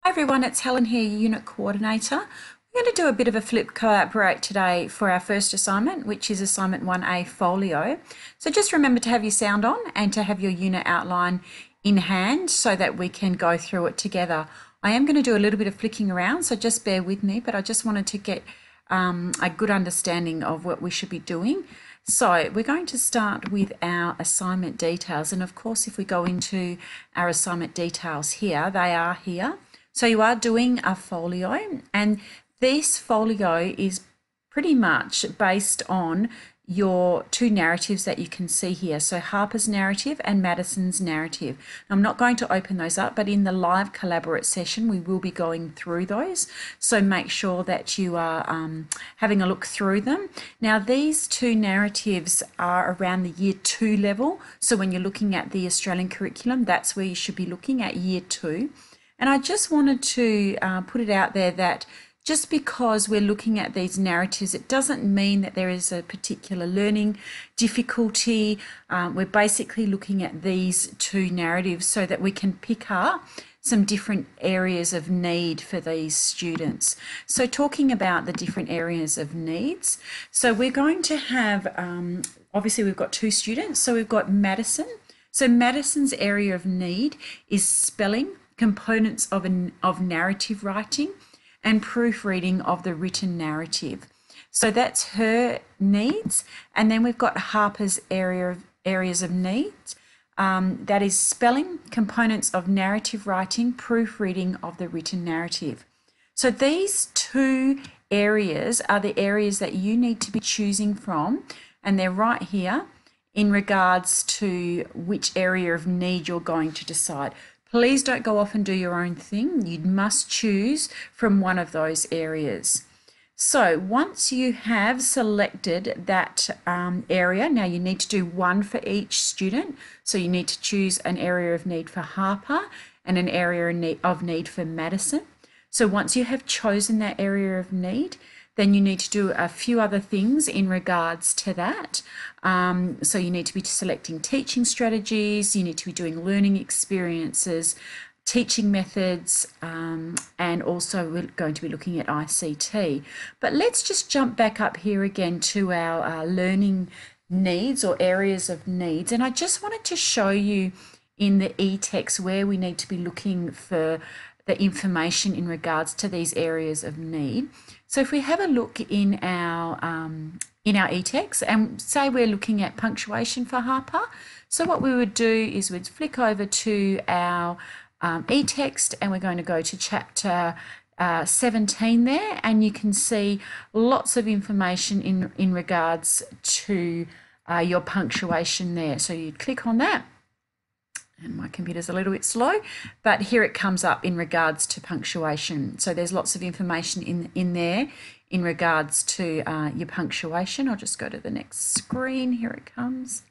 Hi everyone, it's Helen here, Unit Coordinator. We're going to do a bit of a flip collaborate today for our first assignment, which is assignment 1A folio. So just remember to have your sound on and to have your unit outline in hand so that we can go through it together. I am going to do a little bit of flicking around, so just bear with me, but I just wanted to get a good understanding of what we should be doing. So we're going to start with our assignment details, and of course if we go into our assignment details here, they are here. So you are doing a folio, and this folio is pretty much based on your two narratives that you can see here. So Harper's narrative and Madison's narrative. I'm not going to open those up, but in the live collaborate session, we will be going through those. So make sure that you are having a look through them. Now, these two narratives are around the year 2 level. So when you're looking at the Australian curriculum, that's where you should be looking at year 2. And I just wanted to put it out there that just because we're looking at these narratives, it doesn't mean that there is a particular learning difficulty. We're basically looking at these two narratives so that we can pick up some different areas of need for these students. So talking about the different areas of needs, so we're going to have, obviously we've got two students, so we've got Madison. So Madison's area of need is spelling, components of narrative writing, and proofreading of the written narrative. So that's her needs. And then we've got Harper's areas of needs. That is spelling, components of narrative writing, proofreading of the written narrative. So these two areas are the areas that you need to be choosing from, and they're right here in regards to which area of need you're going to decide. Please don't go off and do your own thing. You must choose from one of those areas. So once you have selected that area, now you need to do one for each student. So you need to choose an area of need for Harper and an area of need for Madison. So once you have chosen that area of need, then you need to do a few other things in regards to that. So you need to be selecting teaching strategies, you need to be doing learning experiences, teaching methods, and also we're going to be looking at ICT. But let's just jump back up here again to our learning needs or areas of needs. And I just wanted to show you in the e-text where we need to be looking for the information in regards to these areas of need. So if we have a look in our e-text and say we're looking at punctuation for Harper, so what we would do is we'd flick over to our e-text and we're going to go to chapter 17 there, and you can see lots of information in regards to your punctuation there. So you click on that. And my computer's a little bit slow, but here it comes up in regards to punctuation. So there's lots of information in there in regards to your punctuation. I'll just go to the next screen. Here it comes.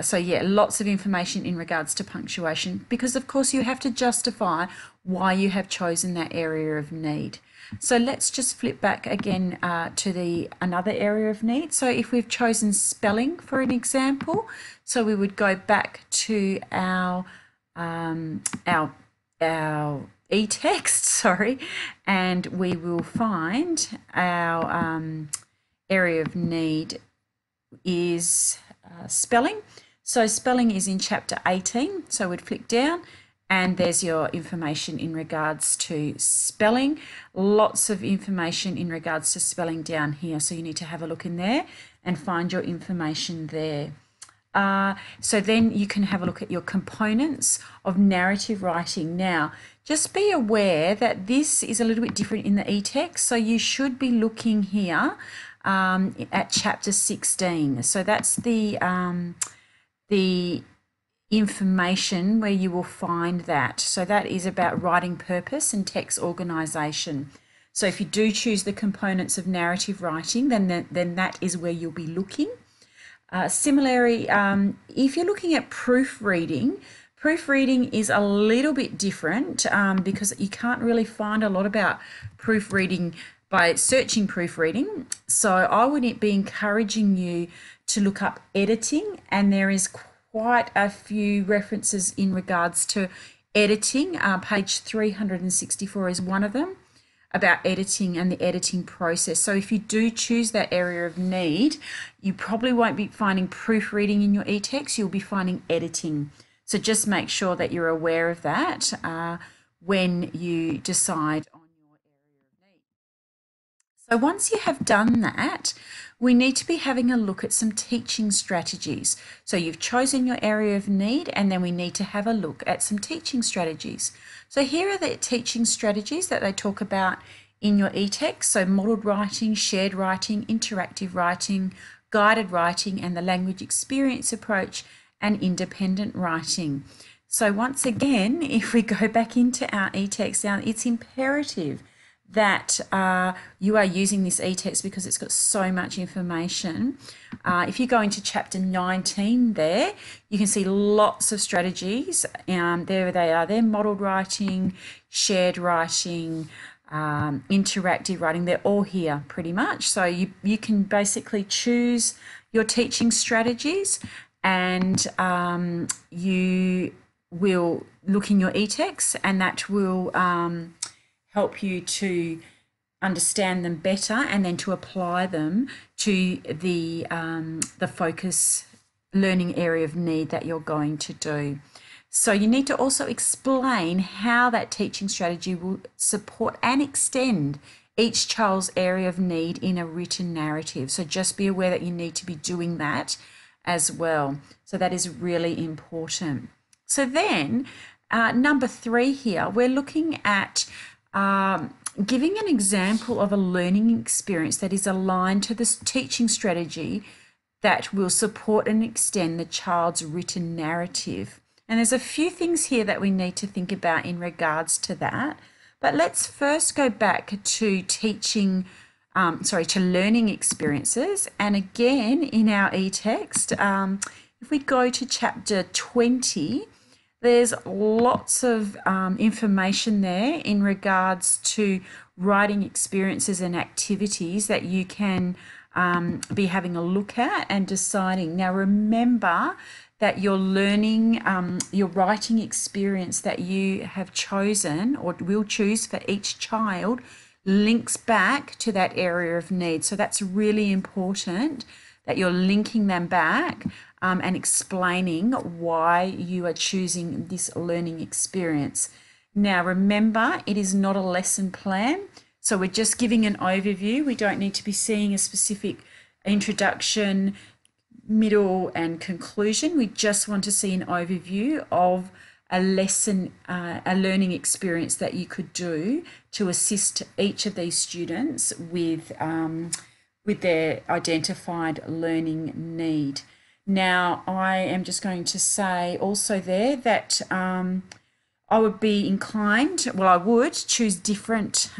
So yeah, lots of information in regards to punctuation, because of course you have to justify why you have chosen that area of need. So let's just flip back again to another area of need. So if we've chosen spelling for an example, so we would go back to our e-text, sorry, and we will find our area of need is spelling. So spelling is in chapter 18. So we'd flick down and there's your information in regards to spelling. Lots of information in regards to spelling down here. So you need to have a look in there and find your information there. So then you can have a look at your components of narrative writing. Now, just be aware that this is a little bit different in the e-text. So you should be looking here at chapter 16. So that's the information where you will find that. So that is about writing purpose and text organisation. So if you do choose the components of narrative writing, then that is where you'll be looking. Similarly, if you're looking at proofreading is a little bit different because you can't really find a lot about proofreading by searching proofreading. So I would be encouraging you to look up editing, and there is quite a few references in regards to editing. Page 364 is one of them, about editing and the editing process. So if you do choose that area of need, you probably won't be finding proofreading in your e-text, you'll be finding editing. So just make sure that you're aware of that when you decide on your area of need. So once you have done that, we need to be having a look at some teaching strategies. So you've chosen your area of need, and then we need to have a look at some teaching strategies. So here are the teaching strategies that they talk about in your e-text. So modelled writing, shared writing, interactive writing, guided writing, and the language experience approach, and independent writing. So once again, if we go back into our e-text now, it's imperative that you are using this e-text because it's got so much information. If you go into chapter 19 there, you can see lots of strategies. There they are. They're modelled writing, shared writing, interactive writing. They're all here pretty much. So you can basically choose your teaching strategies, and you will look in your e-text, and that will help you to understand them better and then to apply them to the focus learning area of need that you're going to do. So you need to also explain how that teaching strategy will support and extend each child's area of need in a written narrative. So just be aware that you need to be doing that as well. So that is really important. So then number 3 here, we're looking at giving an example of a learning experience that is aligned to this teaching strategy that will support and extend the child's written narrative. And there's a few things here that we need to think about in regards to that. But let's first go back to to learning experiences. And again, in our e-text, if we go to chapter 20, there's lots of information there in regards to writing experiences and activities that you can be having a look at and deciding. Now remember that your learning, your writing experience that you have chosen or will choose for each child links back to that area of need. So that's really important that you're linking them back and explaining why you are choosing this learning experience. Now remember, it is not a lesson plan, so we're just giving an overview. We don't need to be seeing a specific introduction, middle and conclusion. We just want to see an overview of a lesson, a learning experience that you could do to assist each of these students with their identified learning need. Now, I am just going to say also there that I would be inclined, well, I would choose different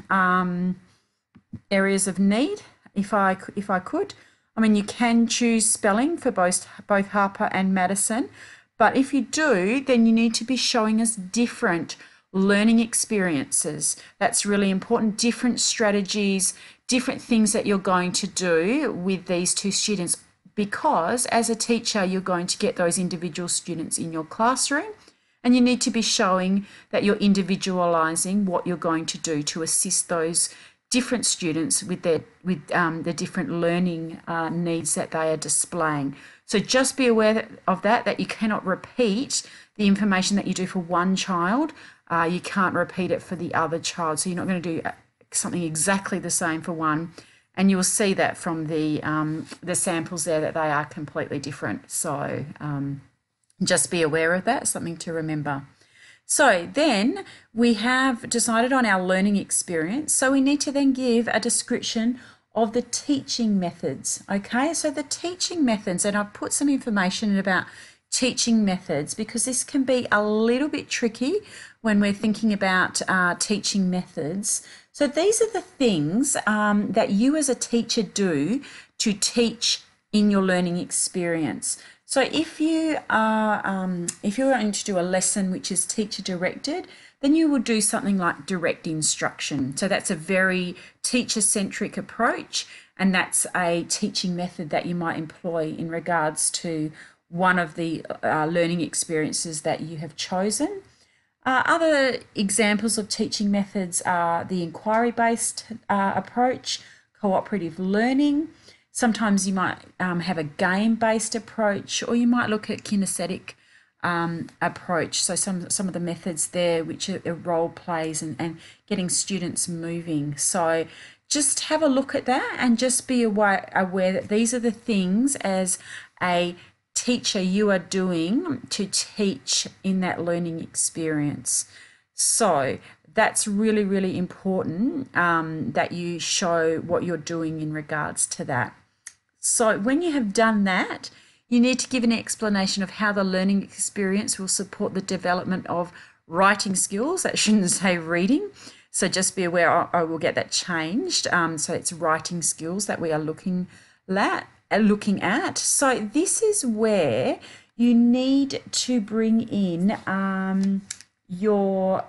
areas of need if I could. I mean, you can choose spelling for both Harper and Madison, but if you do, then you need to be showing us different learning experiences. That's really important, different strategies, different things that you're going to do with these two students, because as a teacher, you're going to get those individual students in your classroom, and you need to be showing that you're individualizing what you're going to do to assist those different students with the different learning needs that they are displaying. So just be aware of that you cannot repeat the information that you do for one child. You can't repeat it for the other child. So you're not going to do something exactly the same for one. And you'll see that from the samples there that they are completely different. So just be aware of that, something to remember. So then we have decided on our learning experience. So we need to then give a description of the teaching methods. Okay, so the teaching methods, and I've put some information about teaching methods because this can be a little bit tricky when we're thinking about teaching methods. So these are the things that you as a teacher do to teach in your learning experience. So if you are if you're going to do a lesson which is teacher directed, then you will do something like direct instruction. So that's a very teacher-centric approach, and that's a teaching method that you might employ in regards to one of the learning experiences that you have chosen. Other examples of teaching methods are the inquiry-based approach, cooperative learning. Sometimes you might have a game-based approach, or you might look at kinesthetic approach. So some of the methods there, which are role plays and getting students moving. So just have a look at that and just be aware that these are the things as a teacher you are doing to teach in that learning experience. So that's really, really important that you show what you're doing in regards to that. So when you have done that, you need to give an explanation of how the learning experience will support the development of writing skills. That shouldn't say reading. So just be aware I will get that changed. So it's writing skills that we are looking at. So this is where you need to bring in your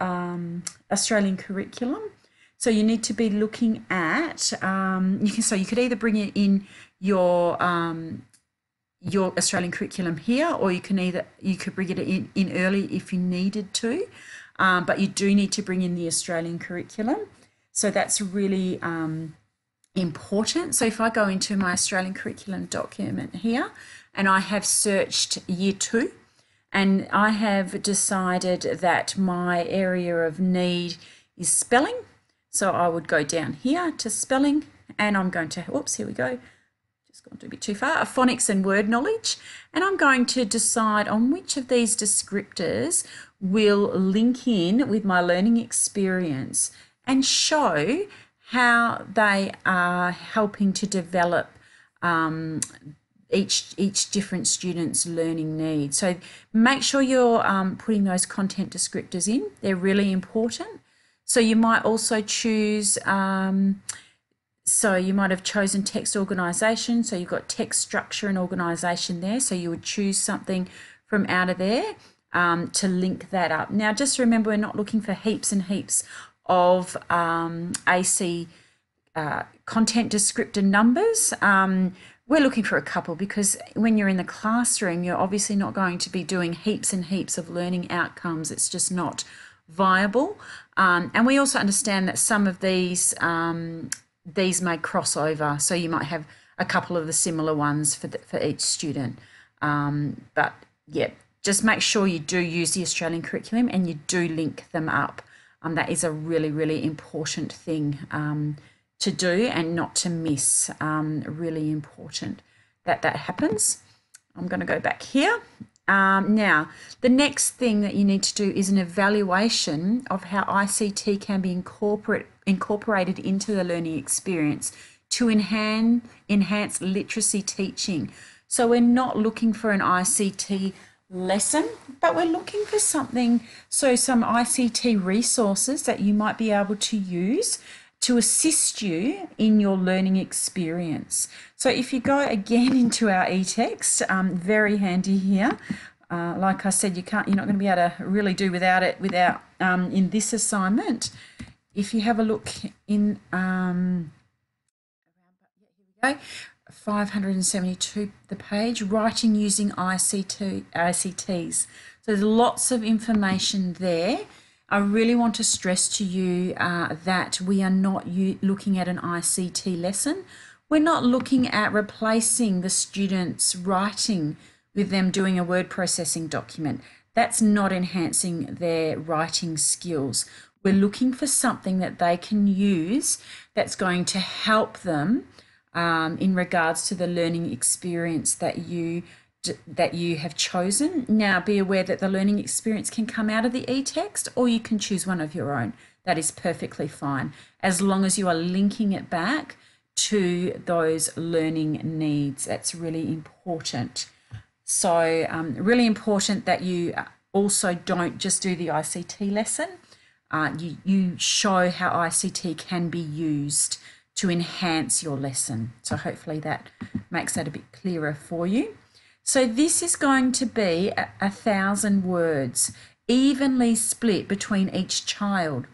Australian curriculum. So you need to be looking at you could either bring it in your Australian curriculum here, or you could bring it in early if you needed to, but you do need to bring in the Australian curriculum. So that's really important. So if I go into my Australian curriculum document here and I have searched year 2, and I have decided that my area of need is spelling, so I would go down here to spelling, and I'm going to, oops, here we go, just gone a bit too far, phonics and word knowledge, and I'm going to decide on which of these descriptors will link in with my learning experience and show how they are helping to develop each different student's learning needs. So make sure you're putting those content descriptors in. They're really important. So you might also choose, so you might have chosen text organisation. So you've got text structure and organisation there. So you would choose something from out of there to link that up. Now, just remember, we're not looking for heaps and heaps of AC content descriptor numbers. We're looking for a couple, because when you're in the classroom, you're obviously not going to be doing heaps and heaps of learning outcomes. It's just not viable. And we also understand that some of these may cross over. So you might have a couple of the similar ones for each student. But yeah, just make sure you do use the Australian curriculum and you do link them up. That is a really, really important thing to do and not to miss. Really important that happens. I'm going to go back here. Now, the next thing that you need to do is an evaluation of how ICT can be incorporated into the learning experience to enhance literacy teaching. So we're not looking for an ICT lesson, but we're looking for something, so some ICT resources that you might be able to use to assist you in your learning experience. So if you go again into our e-text, very handy here. Like I said, you're not going to be able to really do without it in this assignment. If you have a look in, here we go, 572 the page, writing using ICTs. So there's lots of information there. I really want to stress to you that we are not looking at an ICT lesson. We're not looking at replacing the students' writing with them doing a word processing document. That's not enhancing their writing skills. We're looking for something that they can use that's going to help them in regards to the learning experience that you have chosen. Now, be aware that the learning experience can come out of the e-text, or you can choose one of your own. That is perfectly fine, as long as you are linking it back to those learning needs. That's really important. So really important that you also don't just do the ICT lesson. You show how ICT can be used to enhance your lesson. So hopefully that makes that a bit clearer for you. So this is going to be 1,000 words, evenly split between each child.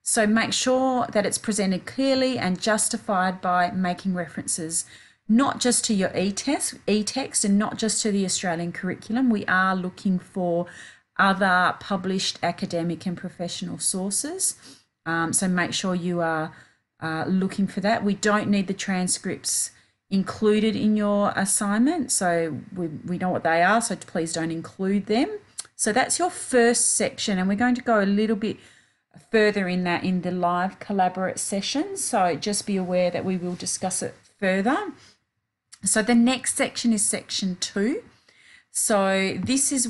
So make sure that it's presented clearly and justified by making references not just to your e-text and not just to the Australian curriculum. We are looking for other published academic and professional sources. So make sure you are looking for that. We don't need the transcripts included in your assignment, so we know what they are, so please don't include them. So that's your first section, and we're going to go a little bit further in that in the live collaborate session, so just be aware that we will discuss it further. So the next section is section 2. So this is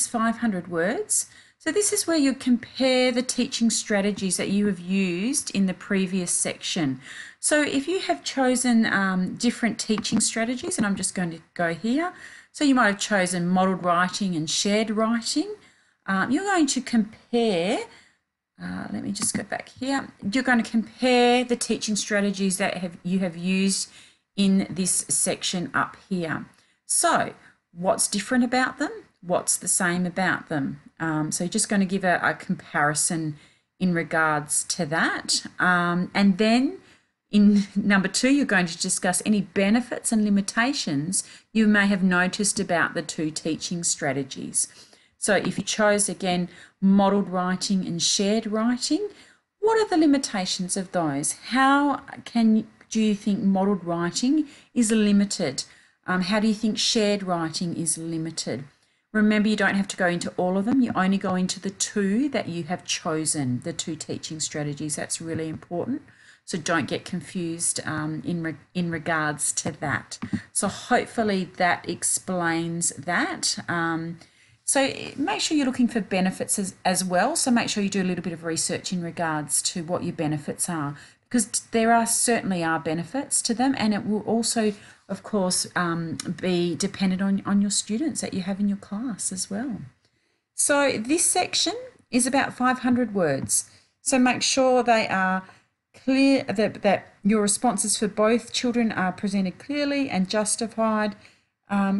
500 words. So this is where you compare the teaching strategies that you have used in the previous section. So if you have chosen different teaching strategies, and I'm just going to go here, so you might have chosen modelled writing and shared writing, you're going to compare, let me just go back here, you're going to compare the teaching strategies that you have used in this section up here. So what's different about them? What's the same about them? So you're just going to give a comparison in regards to that. And then in number 2, you're going to discuss any benefits and limitations you may have noticed about the 2 teaching strategies. So if you chose, again, modelled writing and shared writing, what are the limitations of those? How do you think modelled writing is limited? How do you think shared writing is limited? Remember, you don't have to go into all of them. You only go into the 2 that you have chosen, the 2 teaching strategies. That's really important. So don't get confused in regards to that. So hopefully that explains that. So make sure you're looking for benefits as well. So make sure you do a little bit of research in regards to what your benefits are, because there certainly are benefits to them, and it will also, of course, be dependent on your students that you have in your class as well. So this section is about 500 words. So make sure they are clear, that your responses for both children are presented clearly and justified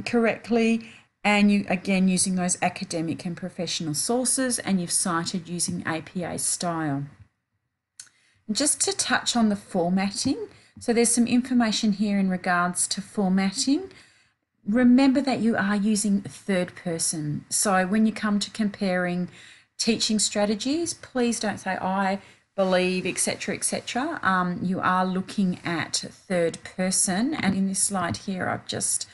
correctly, and you, again, using those academic and professional sources, and you've cited using APA style. Just to touch on the formatting, so there's some information here in regards to formatting. Remember that you are using third person. So when you come to comparing teaching strategies, please don't say I believe, etc., etc. You are looking at third person, and in this slide here I've just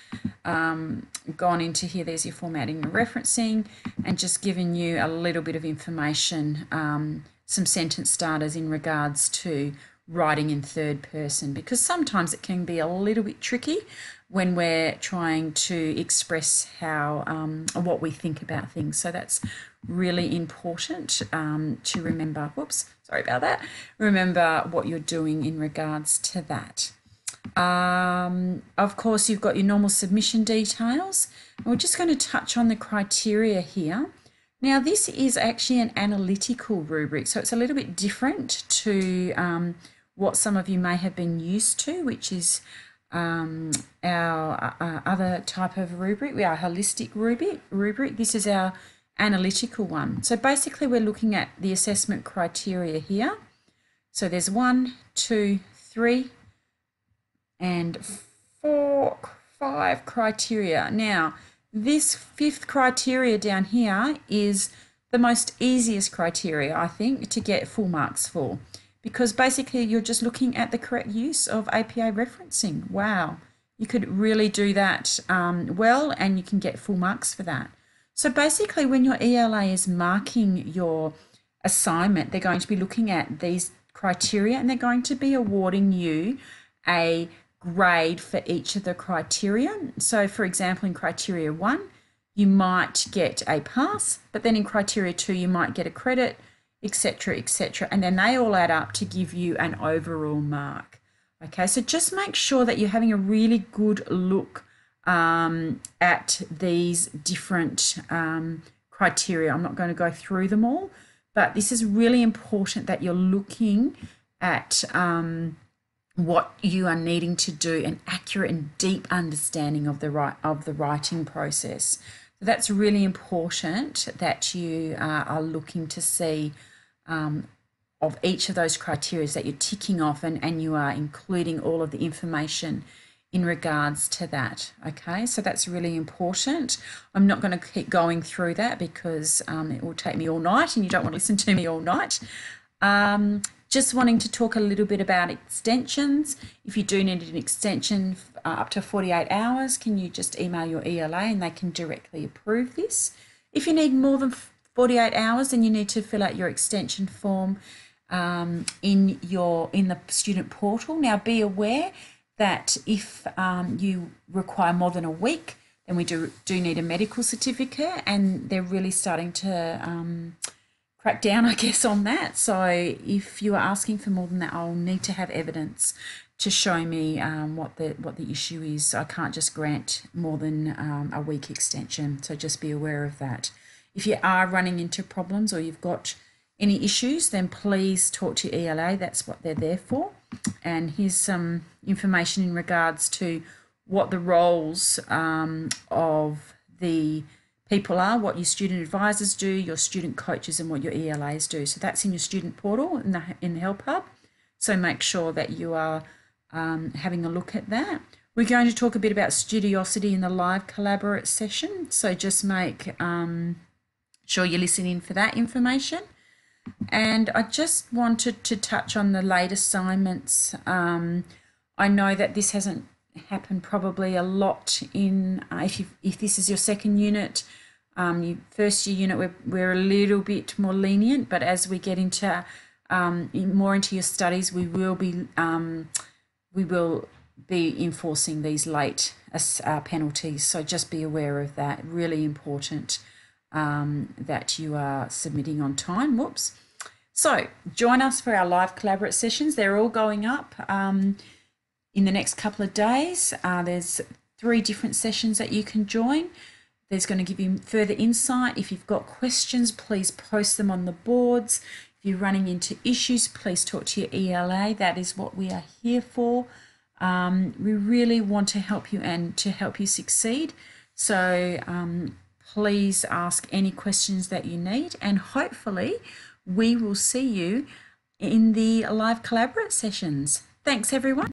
gone into here, there's your formatting and referencing, and just given you a little bit of information, some sentence starters in regards to writing in third person, because sometimes it can be a little bit tricky when we're trying to express how what we think about things. So that's really important to remember. Whoops, sorry about that. Remember what you're doing in regards to that. Of course, you've got your normal submission details, and we're just going to touch on the criteria here. Now, this is actually an analytical rubric, so it's a little bit different to what some of you may have been used to, which is our other type of rubric, our holistic rubric. This is our analytical one. So basically we're looking at the assessment criteria here. So there's 1, 2, 3 and 4, 5 criteria. Now this 5th criteria down here is the most easiest criteria, I think, to get full marks for, because basically you're just looking at the correct use of APA referencing. Wow, you could really do that well, and you can get full marks for that. So basically when your ELA is marking your assignment, they're going to be looking at these criteria, and they're going to be awarding you a grade for each of the criteria. So for example, in criteria 1, you might get a pass, but then in criteria 2, you might get a credit, etc., etc. And then they all add up to give you an overall mark. Okay, so just make sure that you're having a really good look at these different criteria. I'm not going to go through them all, but this is really important that you're looking at what you are needing to do, an accurate and deep understanding of the writing process. So that's really important that you are looking to see of each of those criteria that you're ticking off, and you are including all of the information in regards to that. Okay, so that's really important. I'm not going to keep going through that because it will take me all night and you don't want to listen to me all night. Just wanting to talk a little bit about extensions. If you do need an extension up to 48 hours, can you just email your ELA and they can directly approve this. If you need more than 48 hours, then you need to fill out your extension form in the student portal. Now be aware that if you require more than a week, then we do need a medical certificate, and they're really starting to crack down, I guess, on that. So if you are asking for more than that, I'll need to have evidence to show me what the issue is. I can't just grant more than a week extension, so just be aware of that. If you are running into problems or you've got any issues, then please talk to ELA. That's what they're there for. And here's some information in regards to what the roles of the people are, what your student advisors do, your student coaches, and what your ELAs do. So that's in your student portal in the Help Hub. So make sure that you are having a look at that. We're going to talk a bit about studiosity in the live collaborate session. So just make sure you're listening for that information. And I just wanted to touch on the late assignments. I know that this hasn't happened probably a lot in if this is your second unit. First year unit we're a little bit more lenient, but as we get into more into your studies, we will be enforcing these late penalties. So just be aware of that. Really important that you are submitting on time. Whoops. So join us for our live collaborate sessions. They're all going up in the next couple of days. There's 3 different sessions that you can join. There's going to give you further insight. If you've got questions, please post them on the boards. If you're running into issues, please talk to your ELA. That is what we are here for. We really want to help you and to help you succeed. So please ask any questions that you need, and hopefully we will see you in the live collaborate sessions. Thanks everyone.